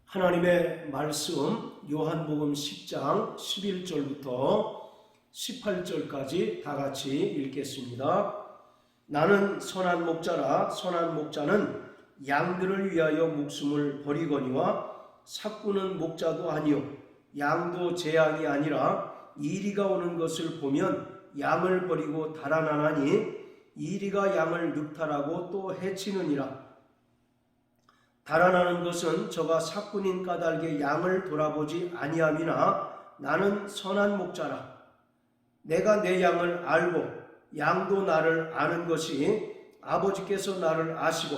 하나님의 말씀 요한복음 10장 11절부터 18절까지 다 같이 읽겠습니다. 나는 선한 목자라. 선한 목자는 양들을 위하여 목숨을 버리거니와 삭구는 목자도 아니요 양도 제 양이 아니라 이리가 오는 것을 보면 양을 버리고 달아나나니 이리가 양을 늑탈하고 또 해치느니라. 달아나는 것은 저가 삭군인 까닭에 양을 돌아보지 아니함이나 나는 선한 목자라. 내가 내 양을 알고 양도 나를 아는 것이 아버지께서 나를 아시고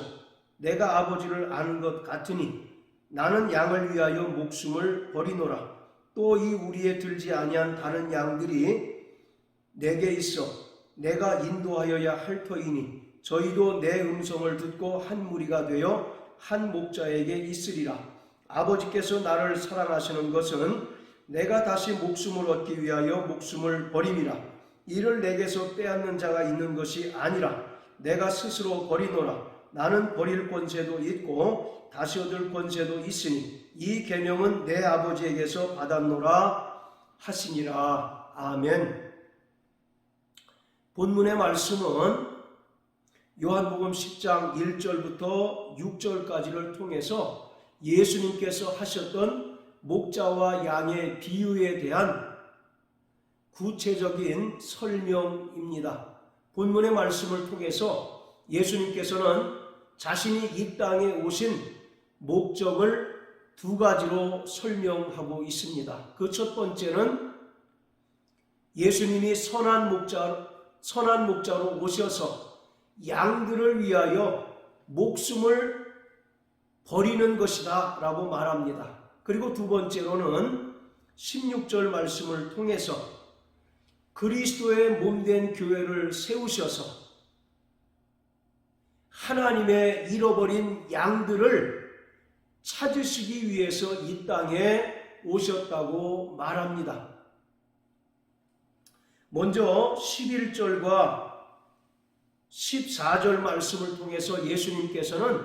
내가 아버지를 아는 것 같으니 나는 양을 위하여 목숨을 버리노라. 또 이 우리에 들지 아니한 다른 양들이 내게 있어 내가 인도하여야 할 터이니 저희도 내 음성을 듣고 한 무리가 되어 한 목자에게 있으리라. 아버지께서 나를 사랑하시는 것은 내가 다시 목숨을 얻기 위하여 목숨을 버림이라. 이를 내게서 빼앗는 자가 있는 것이 아니라 내가 스스로 버리노라. 나는 버릴 권세도 있고 다시 얻을 권세도 있으니 이 계명은 내 아버지에게서 받았노라 하시니라. 아멘. 본문의 말씀은 요한복음 10장 1절부터 6절까지를 통해서 예수님께서 하셨던 목자와 양의 비유에 대한 구체적인 설명입니다. 본문의 말씀을 통해서 예수님께서는 자신이 이 땅에 오신 목적을 두 가지로 설명하고 있습니다. 그 첫 번째는 예수님이 선한 목자로 오셔서 양들을 위하여 목숨을 버리는 것이다 라고 말합니다. 그리고 두 번째로는 16절 말씀을 통해서 그리스도의 몸된 교회를 세우셔서 하나님의 잃어버린 양들을 찾으시기 위해서 이 땅에 오셨다고 말합니다. 먼저 11절과 14절 말씀을 통해서 예수님께서는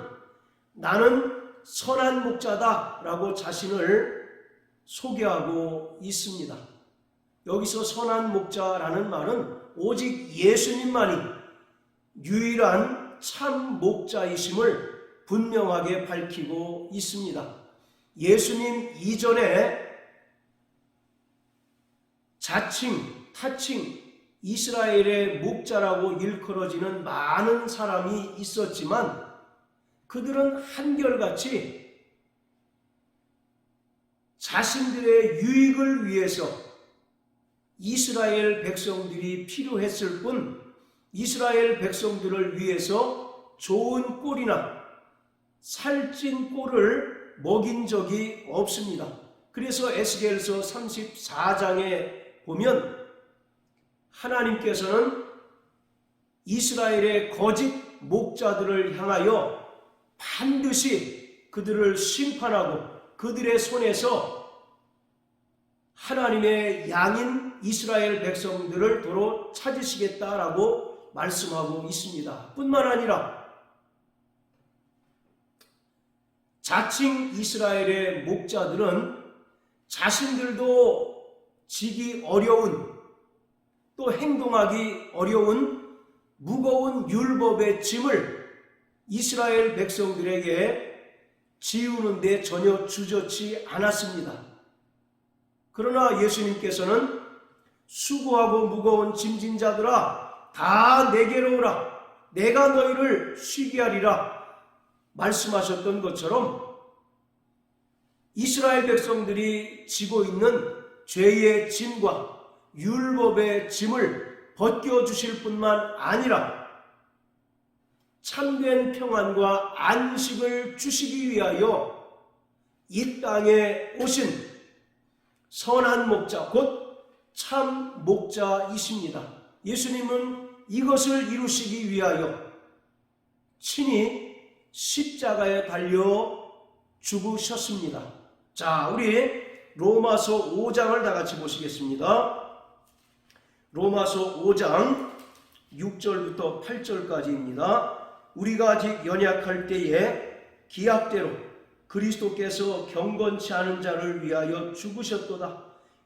나는 선한 목자다 라고 자신을 소개하고 있습니다. 여기서 선한 목자라는 말은 오직 예수님만이 유일한 참 목자이심을 분명하게 밝히고 있습니다. 예수님 이전에 자칭, 타칭, 이스라엘의 목자라고 일컬어지는 많은 사람이 있었지만 그들은 한결같이 자신들의 유익을 위해서 이스라엘 백성들이 필요했을 뿐 이스라엘 백성들을 위해서 좋은 꼴이나 살찐 꼴을 먹인 적이 없습니다. 그래서 에스겔서 34장에 보면 하나님께서는 이스라엘의 거짓 목자들을 향하여 반드시 그들을 심판하고 그들의 손에서 하나님의 양인 이스라엘 백성들을 도로 찾으시겠다라고 말씀하고 있습니다. 뿐만 아니라 자칭 이스라엘의 목자들은 자신들도 지기 어려운 또 행동하기 어려운 무거운 율법의 짐을 이스라엘 백성들에게 지우는데 전혀 주저치 않았습니다. 그러나 예수님께서는 수고하고 무거운 짐진 자들아 다 내게로 오라 내가 너희를 쉬게 하리라 말씀하셨던 것처럼 이스라엘 백성들이 지고 있는 죄의 짐과 율법의 짐을 벗겨주실 뿐만 아니라 참된 평안과 안식을 주시기 위하여 이 땅에 오신 선한 목자 곧 참 목자이십니다. 예수님은 이것을 이루시기 위하여 친히 십자가에 달려 죽으셨습니다. 자, 우리 로마서 5장을 다 같이 보시겠습니다. 로마서 5장 6절부터 8절까지입니다. 우리가 아직 연약할 때에 기약대로 그리스도께서 경건치 않은 자를 위하여 죽으셨도다.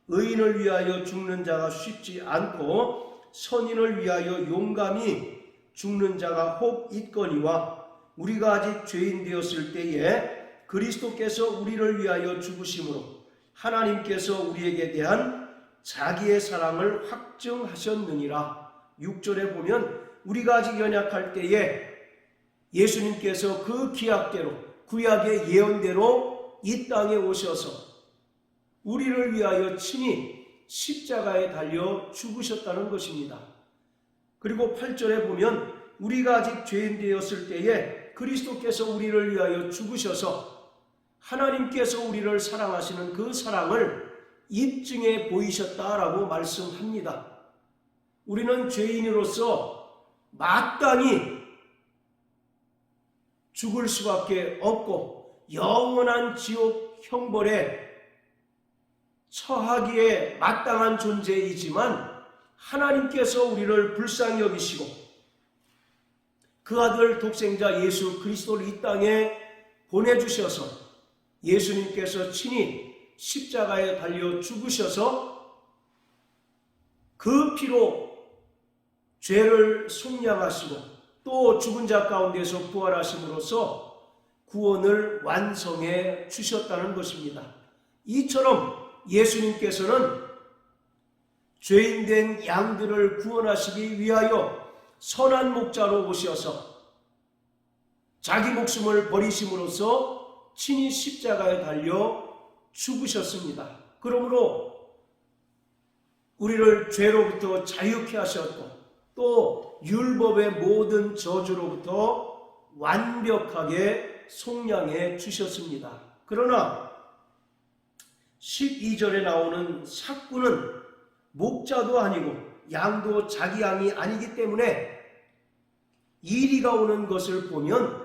의인을 위하여 죽는 자가 쉽지 않고 선인을 위하여 용감히 죽는 자가 혹 있거니와 우리가 아직 죄인 되었을 때에 그리스도께서 우리를 위하여 죽으심으로 하나님께서 우리에게 대한 자기의 사랑을 확증하셨느니라. 6절에 보면 우리가 아직 연약할 때에 예수님께서 그 기약대로 구약의 예언대로 이 땅에 오셔서 우리를 위하여 친히 십자가에 달려 죽으셨다는 것입니다. 그리고 8절에 보면 우리가 아직 죄인 되었을 때에 그리스도께서 우리를 위하여 죽으셔서 하나님께서 우리를 사랑하시는 그 사랑을 입증해 보이셨다라고 말씀합니다. 우리는 죄인으로서 마땅히 죽을 수밖에 없고 영원한 지옥 형벌에 처하기에 마땅한 존재이지만 하나님께서 우리를 불쌍히 여기시고 그 아들 독생자 예수 그리스도를 이 땅에 보내주셔서 예수님께서 친히 십자가에 달려 죽으셔서 그 피로 죄를 속량하시고 또 죽은 자 가운데서 부활하심으로써 구원을 완성해 주셨다는 것입니다. 이처럼 예수님께서는 죄인된 양들을 구원하시기 위하여 선한 목자로 오셔서 자기 목숨을 버리심으로써 친히 십자가에 달려 죽으셨습니다. 그러므로 우리를 죄로부터 자유케 하셨고 또 율법의 모든 저주로부터 완벽하게 속량해 주셨습니다. 그러나 12절에 나오는 삭구는 목자도 아니고 양도 자기 양이 아니기 때문에 이리가 오는 것을 보면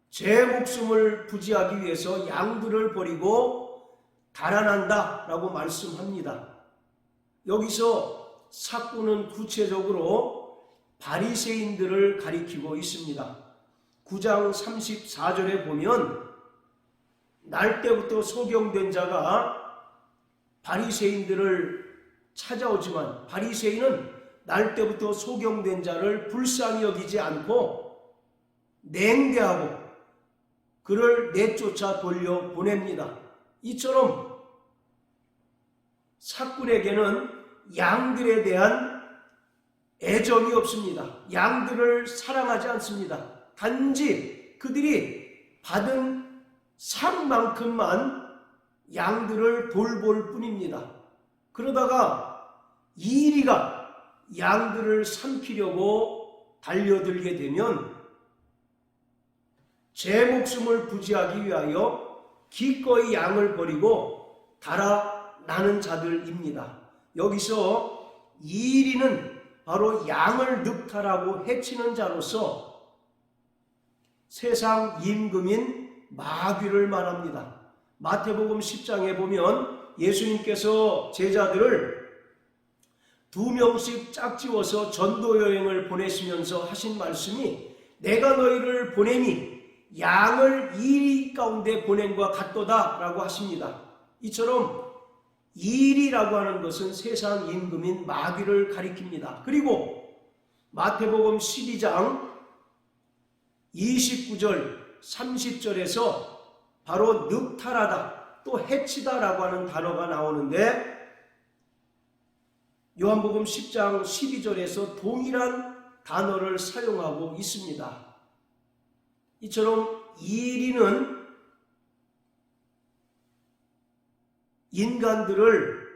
제 목숨을 부지하기 위해서 양들을 버리고 달아난다 라고 말씀합니다. 여기서 삭구는 구체적으로 바리새인들을 가리키고 있습니다. 9장 34절에 보면 날 때부터 소경된 자가 바리새인들을 찾아오지만 바리새인은 날 때부터 소경된 자를 불쌍히 여기지 않고 냉대하고 그를 내쫓아 돌려보냅니다. 이처럼 삭군에게는 양들에 대한 애정이 없습니다. 양들을 사랑하지 않습니다. 단지 그들이 받은 상만큼만 양들을 돌볼 뿐입니다. 그러다가 이리가 양들을 삼키려고 달려들게 되면 제 목숨을 부지하기 위하여 기꺼이 양을 버리고 달아나는 자들입니다. 여기서 이리는 바로 양을 늑탈하고 해치는 자로서 세상 임금인 마귀를 말합니다. 마태복음 10장에 보면 예수님께서 제자들을 2명씩 짝지워서 전도여행을 보내시면서 하신 말씀이 내가 너희를 보내니 양을 이리 가운데 보낸과 같도다 라고 하십니다. 이처럼 이리라고 하는 것은 세상 임금인 마귀를 가리킵니다. 그리고 마태복음 12장 29절 30절에서 바로 늑탈하다 또 해치다 라고 하는 단어가 나오는데 요한복음 10장 12절에서 동일한 단어를 사용하고 있습니다. 이처럼 이리는 인간들을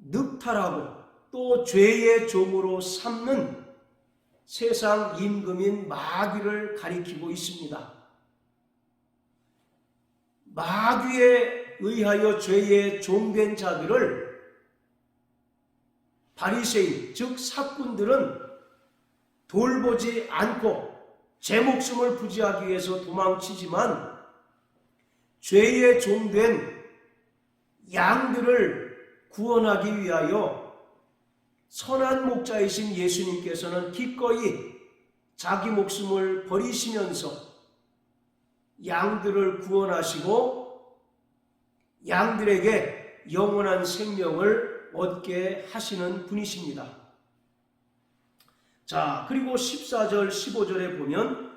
늑탈하고 또 죄의 종으로 삼는 세상 임금인 마귀를 가리키고 있습니다. 마귀에 의하여 죄의 종된 자들을 바리새인 즉 삭군들은 돌보지 않고 제 목숨을 부지하기 위해서 도망치지만 죄의 종된 양들을 구원하기 위하여 선한 목자이신 예수님께서는 기꺼이 자기 목숨을 버리시면서 양들을 구원하시고 양들에게 영원한 생명을 얻게 하시는 분이십니다. 자, 그리고 14절 15절에 보면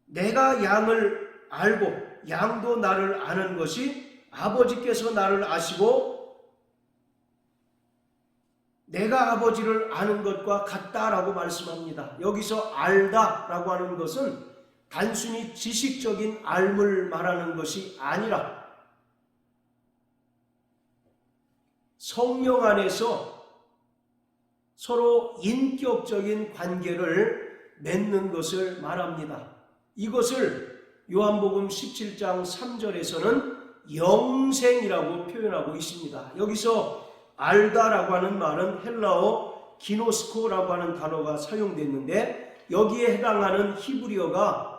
내가 양을 알고 양도 나를 아는 것이 아버지께서 나를 아시고 내가 아버지를 아는 것과 같다라고 말씀합니다. 여기서 알다라고 하는 것은 단순히 지식적인 알을 말하는 것이 아니라 성령 안에서 서로 인격적인 관계를 맺는 것을 말합니다. 이것을 요한복음 17장 3절에서는 영생이라고 표현하고 있습니다. 여기서 알다라고 하는 말은 헬라어 기노스코라고 하는 단어가 사용됐는데 여기에 해당하는 히브리어가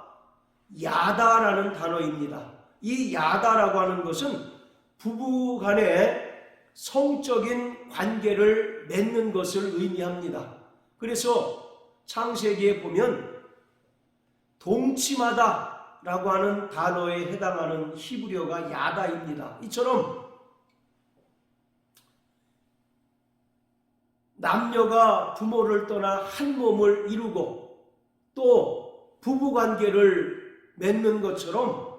야다라는 단어입니다. 이 야다라고 하는 것은 부부 간의 성적인 관계를 맺는 것을 의미합니다. 그래서 창세기에 보면 동침하다 라고 하는 단어에 해당하는 히브리어가 야다입니다. 이처럼 남녀가 부모를 떠나 한 몸을 이루고 또 부부관계를 맺는 것처럼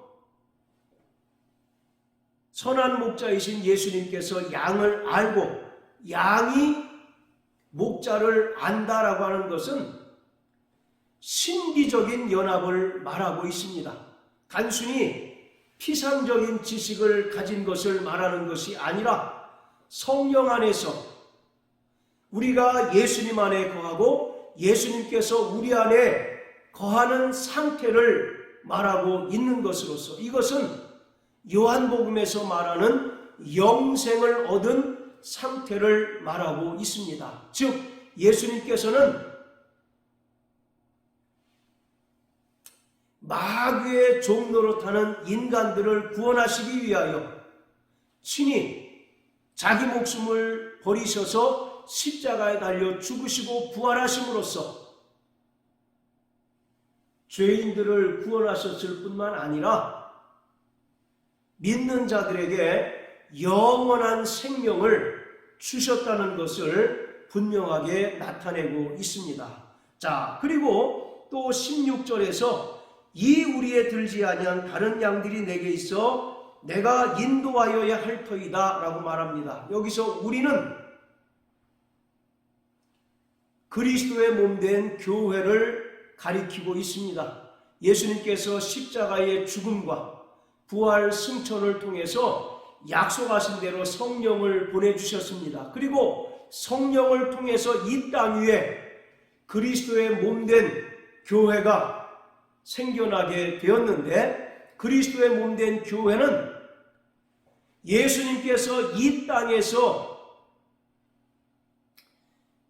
선한 목자이신 예수님께서 양을 알고 양이 목자를 안다라고 하는 것은 신비적인 연합을 말하고 있습니다. 단순히 피상적인 지식을 가진 것을 말하는 것이 아니라 성령 안에서 우리가 예수님 안에 거하고 예수님께서 우리 안에 거하는 상태를 말하고 있는 것으로서 이것은 요한복음에서 말하는 영생을 얻은 상태를 말하고 있습니다. 즉 예수님께서는 마귀의 종노릇하는 인간들을 구원하시기 위하여 친히 자기 목숨을 버리셔서 십자가에 달려 죽으시고 부활하심으로써 죄인들을 구원하셨을 뿐만 아니라 믿는 자들에게 영원한 생명을 주셨다는 것을 분명하게 나타내고 있습니다. 자, 그리고 또 16절에서 이 우리에 들지 아니한 다른 양들이 내게 있어 내가 인도하여야 할 터이다 라고 말합니다. 여기서 우리는 그리스도의 몸된 교회를 가리키고 있습니다. 예수님께서 십자가의 죽음과 부활 승천을 통해서 약속하신 대로 성령을 보내주셨습니다. 그리고 성령을 통해서 이 땅 위에 그리스도의 몸된 교회가 생겨나게 되었는데 그리스도의 몸된 교회는 예수님께서 이 땅에서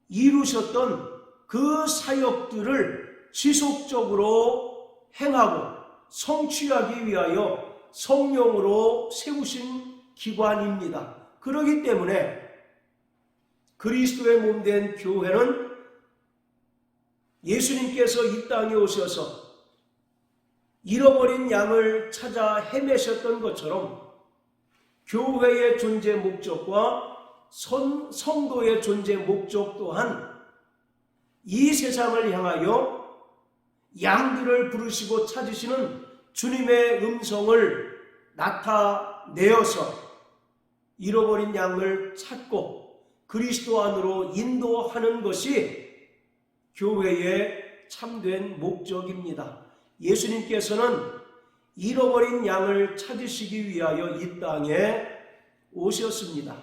이루셨던 그 사역들을 지속적으로 행하고 성취하기 위하여 성령으로 세우신 기관입니다. 그렇기 때문에 그리스도의 몸된 교회는 예수님께서 이 땅에 오셔서 잃어버린 양을 찾아 헤매셨던 것처럼 교회의 존재 목적과 성도의 존재 목적 또한 이 세상을 향하여 양들을 부르시고 찾으시는 주님의 음성을 나타내어서 잃어버린 양을 찾고 그리스도 안으로 인도하는 것이 교회의 참된 목적입니다. 예수님께서는 잃어버린 양을 찾으시기 위하여 이 땅에 오셨습니다.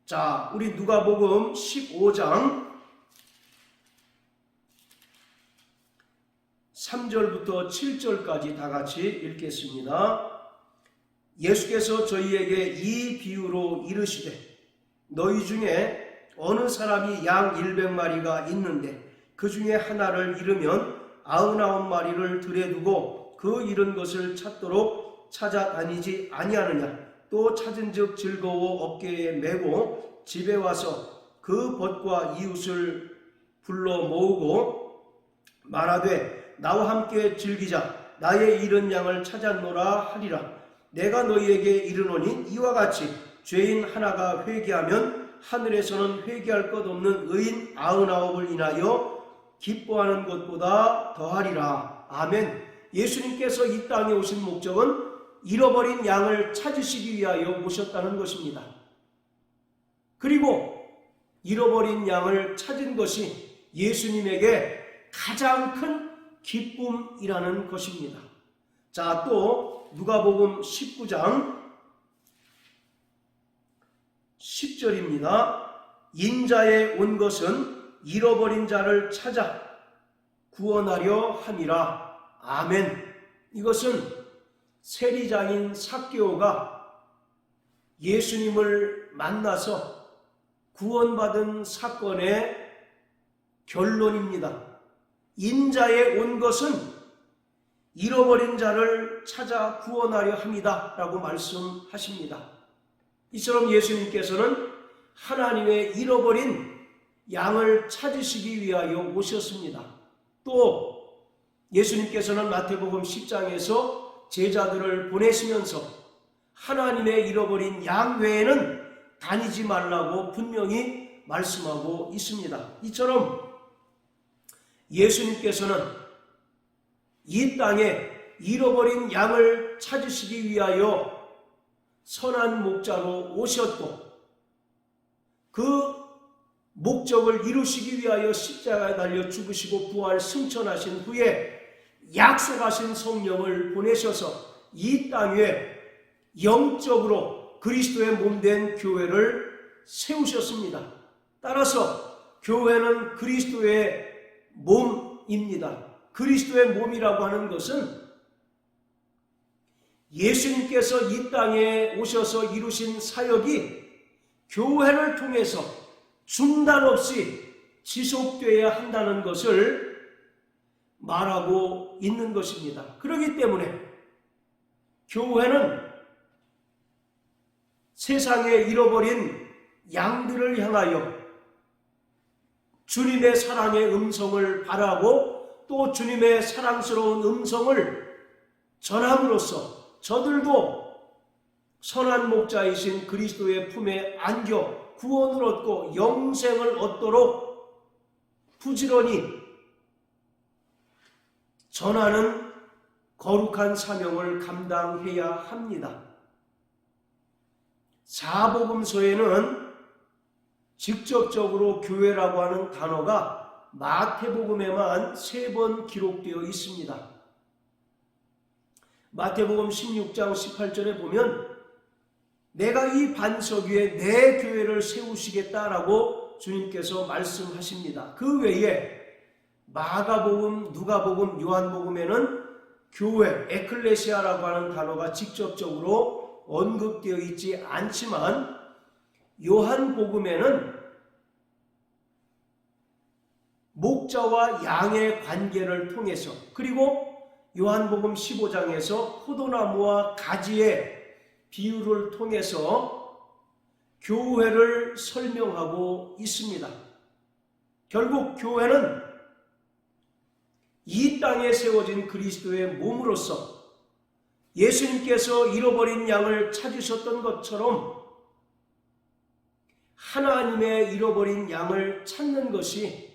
자, 우리 누가복음 15장 3절부터 7절까지 다 같이 읽겠습니다. 예수께서 저희에게 이 비유로 이르시되 너희 중에 어느 사람이 양 100마리가 있는데 그 중에 하나를 잃으면 99마리를 들에 두고 그 잃은 것을 찾도록 찾아다니지 아니하느냐. 또 찾은즉 즐거워 어깨에 메고 집에 와서 그 벗과 이웃을 불러 모으고 말하되 나와 함께 즐기자. 나의 잃은 양을 찾았노라 하리라. 내가 너희에게 이르노니 이와 같이 죄인 하나가 회개하면 하늘에서는 회개할 것 없는 의인 99을 인하여 기뻐하는 것보다 더하리라. 아멘. 예수님께서 이 땅에 오신 목적은 잃어버린 양을 찾으시기 위하여 오셨다는 것입니다. 그리고 잃어버린 양을 찾은 것이 예수님에게 가장 큰 기쁨이라는 것입니다. 자, 또 누가복음 19장 10절입니다. 인자에 온 것은 잃어버린 자를 찾아 구원하려 함이라. 아멘. 이것은 세리장인 삭개오가 예수님을 만나서 구원받은 사건의 결론입니다. 인자에 온 것은 잃어버린 자를 찾아 구원하려 합니다 라고 말씀하십니다. 이처럼 예수님께서는 하나님의 잃어버린 양을 찾으시기 위하여 오셨습니다. 또 예수님께서는 마태복음 10장에서 제자들을 보내시면서 하나님의 잃어버린 양 외에는 다니지 말라고 분명히 말씀하고 있습니다. 이처럼 예수님께서는 이 땅에 잃어버린 양을 찾으시기 위하여 선한 목자로 오셨고 그 목적을 이루시기 위하여 십자가에 달려 죽으시고 부활 승천하신 후에 약속하신 성령을 보내셔서 이 땅에 영적으로 그리스도의 몸된 교회를 세우셨습니다. 따라서 교회는 그리스도의 몸입니다. 그리스도의 몸이라고 하는 것은 예수님께서 이 땅에 오셔서 이루신 사역이 교회를 통해서 중단 없이 지속되어야 한다는 것을 말하고 있는 것입니다. 그렇기 때문에 교회는 세상에 잃어버린 양들을 향하여 주님의 사랑의 음성을 바라고 또 주님의 사랑스러운 음성을 전함으로써 저들도 선한 목자이신 그리스도의 품에 안겨 구원을 얻고 영생을 얻도록 부지런히 전하는 거룩한 사명을 감당해야 합니다. 사복음서에는 직접적으로 교회라고 하는 단어가 마태복음에만 3번 기록되어 있습니다. 마태복음 16장 18절에 보면 내가 이 반석 위에 내 교회를 세우시겠다라고 주님께서 말씀하십니다. 그 외에 마가복음, 누가복음, 요한복음에는 교회, 에클레시아라고 하는 단어가 직접적으로 언급되어 있지 않지만 요한복음에는 목자와 양의 관계를 통해서 그리고 요한복음 15장에서 포도나무와 가지의 비유를 통해서 교회를 설명하고 있습니다. 결국 교회는 이 땅에 세워진 그리스도의 몸으로서 예수님께서 잃어버린 양을 찾으셨던 것처럼 하나님의 잃어버린 양을 찾는 것이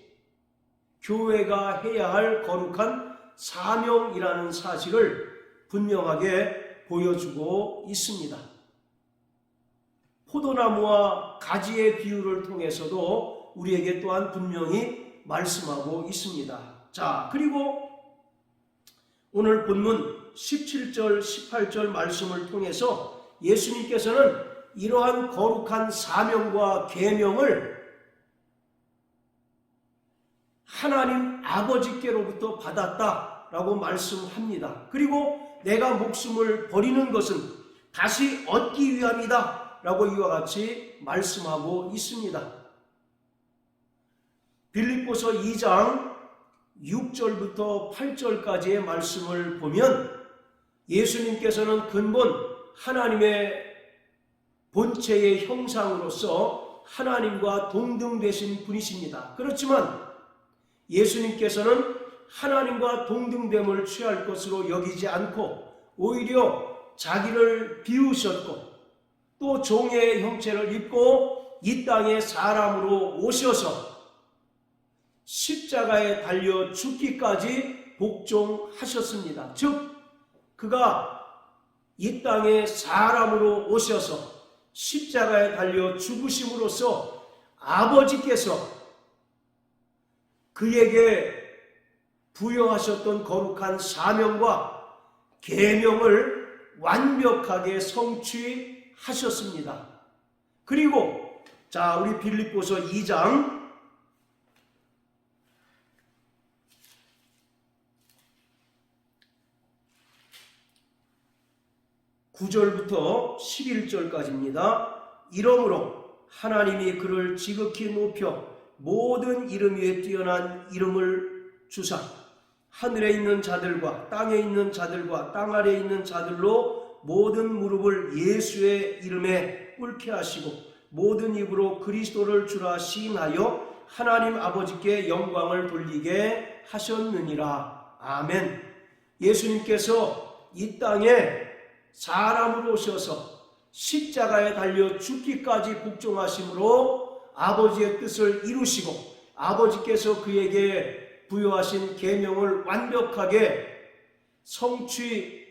교회가 해야 할 거룩한 사명이라는 사실을 분명하게 보여주고 있습니다. 포도나무와 가지의 비유를 통해서도 우리에게 또한 분명히 말씀하고 있습니다. 자, 그리고 오늘 본문 17절, 18절 말씀을 통해서 예수님께서는 이러한 거룩한 사명과 계명을 하나님 아버지께로부터 받았다라고 말씀합니다. 그리고 내가 목숨을 버리는 것은 다시 얻기 위함이다 라고 이와 같이 말씀하고 있습니다. 빌립보서 2장 6절부터 8절까지의 말씀을 보면 예수님께서는 근본 하나님의 본체의 형상으로서 하나님과 동등되신 분이십니다. 그렇지만 예수님께서는 하나님과 동등됨을 취할 것으로 여기지 않고 오히려 자기를 비우셨고 또 종의 형체를 입고 이 땅에 사람으로 오셔서 십자가에 달려 죽기까지 복종하셨습니다. 즉 그가 이 땅에 사람으로 오셔서 십자가에 달려 죽으심으로써 아버지께서 그에게 부여하셨던 거룩한 사명과 계명을 완벽하게 성취하셨습니다. 그리고 자, 우리 빌립보서 2장 9절부터 11절까지입니다. 이러므로 하나님이 그를 지극히 높여 모든 이름 위에 뛰어난 이름을 주사 하늘에 있는 자들과 땅에 있는 자들과 땅 아래에 있는 자들로 모든 무릎을 예수의 이름에 꿇게 하시고 모든 입으로 그리스도를 주라 시인하여 하나님 아버지께 영광을 돌리게 하셨느니라. 아멘. 예수님께서 이 땅에 사람으로 오셔서 십자가에 달려 죽기까지 복종하심으로 아버지의 뜻을 이루시고 아버지께서 그에게 부여하신 계명을 완벽하게 성취하셨기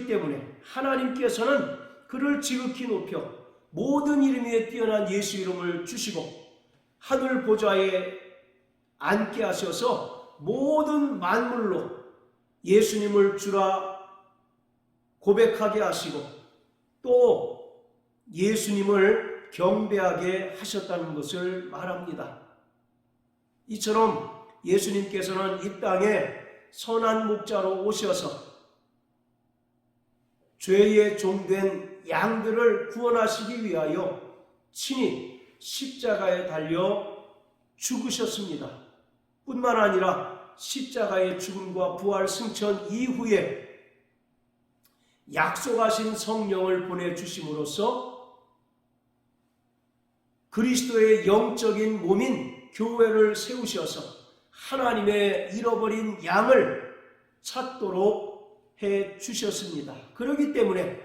때문에 하나님께서는 그를 지극히 높여 모든 이름 위에 뛰어난 예수 이름을 주시고 하늘 보좌에 앉게 하셔서 모든 만물로 예수님을 주라 고백하게 하시고 또 예수님을 경배하게 하셨다는 것을 말합니다. 이처럼 예수님께서는 이 땅에 선한 목자로 오셔서 죄의 종된 양들을 구원하시기 위하여 친히 십자가에 달려 죽으셨습니다. 뿐만 아니라 십자가의 죽음과 부활 승천 이후에 약속하신 성령을 보내주심으로써 그리스도의 영적인 몸인 교회를 세우셔서 하나님의 잃어버린 양을 찾도록 해주셨습니다. 그렇기 때문에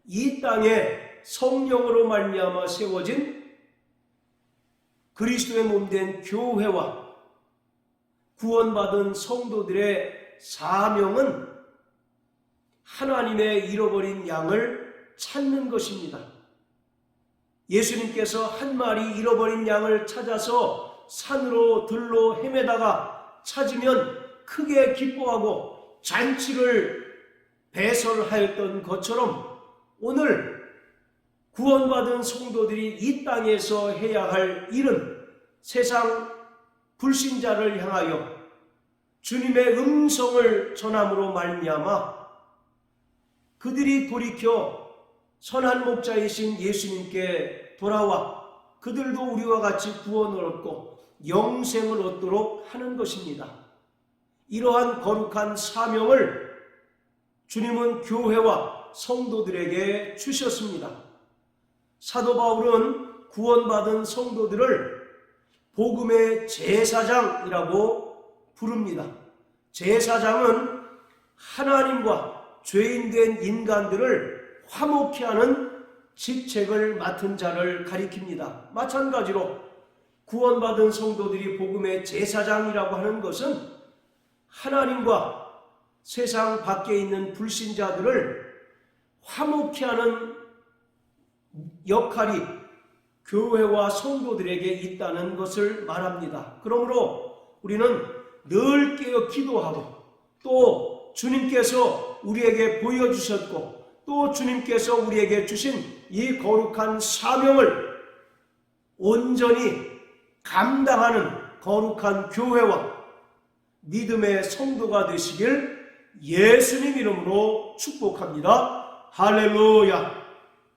이 땅에 성령으로 말미암아 세워진 그리스도의 몸된 교회와 구원받은 성도들의 사명은 하나님의 잃어버린 양을 찾는 것입니다. 예수님께서 한 마리 잃어버린 양을 찾아서 산으로 들로 헤매다가 찾으면 크게 기뻐하고 잔치를 배설하였던 것처럼 오늘 구원받은 성도들이 이 땅에서 해야 할 일은 세상 불신자를 향하여 주님의 음성을 전함으로 말미암아 그들이 돌이켜 선한 목자이신 예수님께 돌아와 그들도 우리와 같이 구원을 얻고 영생을 얻도록 하는 것입니다. 이러한 거룩한 사명을 주님은 교회와 성도들에게 주셨습니다. 사도 바울은 구원받은 성도들을 복음의 제사장이라고 부릅니다. 제사장은 하나님과 죄인된 인간들을 화목케 하는 직책을 맡은 자를 가리킵니다. 마찬가지로 구원받은 성도들이 복음의 제사장이라고 하는 것은 하나님과 세상 밖에 있는 불신자들을 화목케 하는 역할이 교회와 성도들에게 있다는 것을 말합니다. 그러므로 우리는 늘 깨어 기도하고 또 주님께서 우리에게 보여주셨고 또 주님께서 우리에게 주신 이 거룩한 사명을 온전히 감당하는 거룩한 교회와 믿음의 성도가 되시길 예수님 이름으로 축복합니다. 할렐루야.